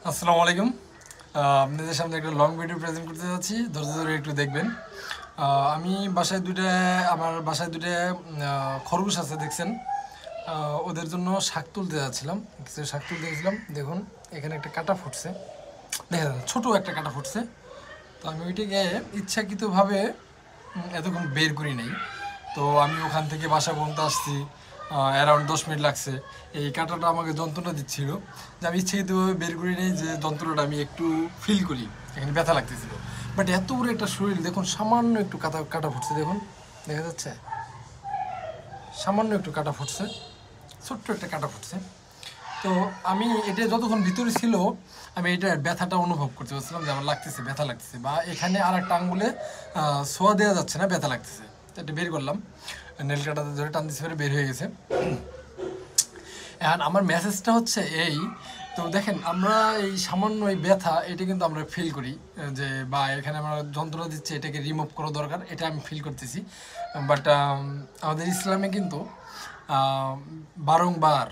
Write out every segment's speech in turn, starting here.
আসসালামু আলাইকুম। আপনাদের সামনে একটা লং ভিডিও প্রেজেন্ট করতে যাচ্ছি, ধৈর্য ধরে একটু দেখবেন। আমি আমার বাসায় দুটো খরগোশ আছে দেখছেন। ওদের জন্য শাক তুলতে যাচ্ছিলাম, কিছু শাক তুলতে গেছিলাম। দেখুন এখানে একটা কাঁটা ফুটছে, দেখা যাচ্ছে ছোটো একটা কাঁটা ফুটছে। তো আমি ওইটাকে ইচ্ছাকৃতভাবে এতক্ষণ বের করি নাই। তো আমি ওখান থেকে বাসা পর্যন্ত আসছি, অ্যারাউন্ড 10 মিনিট লাগছে। এই কাঁটাটা আমাকে যন্ত্রণা দিচ্ছিল, যে আমি ইচ্ছাকৃতভাবে বের করি নাই, যে যন্ত্রণাটা আমি একটু ফিল করি, এখানে ব্যথা লাগতেছিল। বাট এত বড় একটা শরীর, দেখুন সামান্য একটু কাটা কাটা ফুটছে, দেখুন দেখা যাচ্ছে সামান্য একটু কাটা ফুটছে, ছোট্ট একটা কাটা ফুটছে। তো আমি এটা যতক্ষণ ভিতরে ছিল, আমি এটার ব্যথাটা অনুভব করতে পারছিলাম, যে আমার লাগতেছে, ব্যথা লাগতেছে, বা এখানে আর একটা আঙ্গুলে ছোঁয়া দেওয়া যাচ্ছে না, ব্যথা লাগতেছে। তো এটা বের করলাম, নেল কাটাতে ধরে টান দিতে পারে, বের হয়ে গেছে। এখন আমার মেসেজটা হচ্ছে এই, তো দেখেন আমরা এই সামান্য এই ব্যথা, এটা কিন্তু আমরা ফিল করি, যে বা এখানে আমরা যন্ত্রণা দিচ্ছে, এটাকে রিমুভ করা দরকার, এটা আমি ফিল করতেছি। বাট আমাদের ইসলামে কিন্তু বারংবার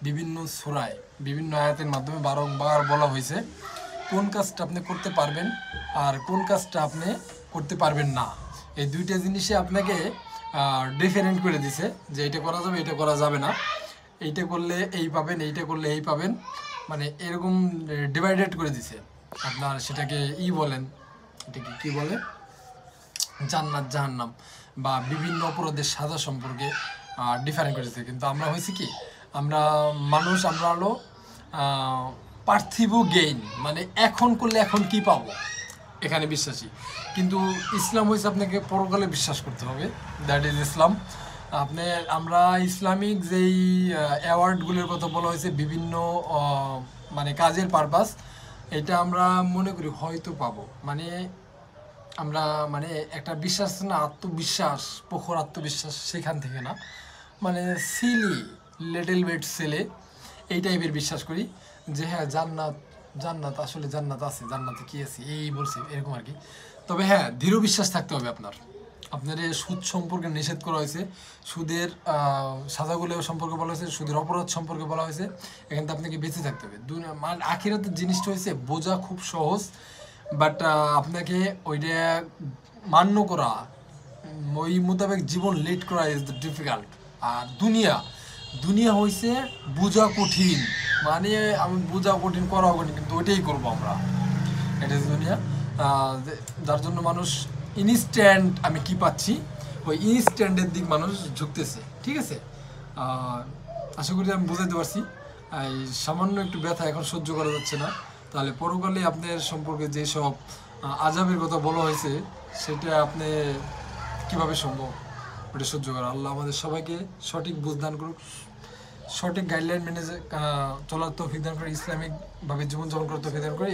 বিভিন্ন সূরায়, বিভিন্ন আয়াতের মাধ্যমে বারংবার বলা হয়েছে কোন কাজটা আপনি করতে পারবেন আর কোন কাজটা আপনি করতে পারবেন না। এই দুইটা জিনিসে আপনাকে ডিফারেন্ট করে দিছে, যে এটা করা যাবে, এটা করা যাবে না, এইটা করলে এই পাবেন, এইটা করলে এই পাবেন, মানে এরকম ডিভাইডেড করে দিছে। আপনার সেটাকে বলেন, এটাকে কি বলে, জান্নাত জাহান্নাম, বা বিভিন্ন অপরাধের সাজা সম্পর্কে ডিফারেন্ট করেছে। কিন্তু আমরা হয়েছি কি, আমরা মানুষ, আমরা হলো পার্থিব গেইন, মানে এখন করলে এখন কি পাবো, এখানে বিশ্বাসী। কিন্তু ইসলাম হয়েছে আপনাকে পরকালে বিশ্বাস করতে হবে, দ্যাট ইজ ইসলাম। আপনি আমরা ইসলামিক যেই অ্যাওয়ার্ডগুলোর কথা বলা হয়েছে, বিভিন্ন মানে কাজের পারপাস, এটা আমরা মনে করি হয়তো পাবো, মানে আমরা মানে একটা বিশ্বাস না, আত্মবিশ্বাস, প্রখর আত্মবিশ্বাস, সেখান থেকে না, মানে সিলি লিটল বিট ছেলে এই টাইপের বিশ্বাস করি, যে হ্যাঁ জান্নাত, জান্নাত আসলে জান্নাত আছে, জান্নাতে কি আছে এই বলছি, এরকম আর কি। তবে হ্যাঁ, দৃঢ় বিশ্বাস থাকতে হবে আপনার। আপনার সুদ সম্পর্কে নিষেধ করা হয়েছে, সুদের সাজাগুলো সম্পর্কে বলা হয়েছে, সুদের অপরাধ সম্পর্কে বলা হয়েছে। এখান থেকে আপনাকে বেঁচে থাকতে হবে। মানে আখিরাতের জিনিসটা হয়েছে বোঝা খুব সহজ, বাট আপনাকে ওইটা মান্য করা, ওই মোতাবেক জীবন লিড করা ইজ দ্য ডিফিকাল্ট। আর দুনিয়া, দুনিয়া হয়েছে বোঝা কঠিন, মানে আমি বোঝা কঠিন, করাও কঠিন, কিন্তু ওইটাই করবো আমরা, এটা ইজ দুনিয়া। যার জন্য মানুষ ইনস্ট্যান্ট, আমি কি পাচ্ছি, ওই ইনস্ট্যান্টের দিক মানুষ ঝুঁকতেছে, ঠিক আছে। আশা করি আমি বুঝাতে পারছি। এই সামান্য একটু ব্যথা এখন সহ্য করা যাচ্ছে না, তাহলে পরকালে আপনার সম্পর্কে যেসব আযাবের কথা বলা হয়েছে, সেটা আপনি কিভাবে সম্ভব ওটা সহ্য করা। আল্লাহ আমাদের সবাইকে সঠিক বুঝদান করুক, সঠিক গাইডলাইন মেনে চলার তৌফিক দান করে, ইসলামিকভাবে জীবনযাপন করার তৌফিক দান করে।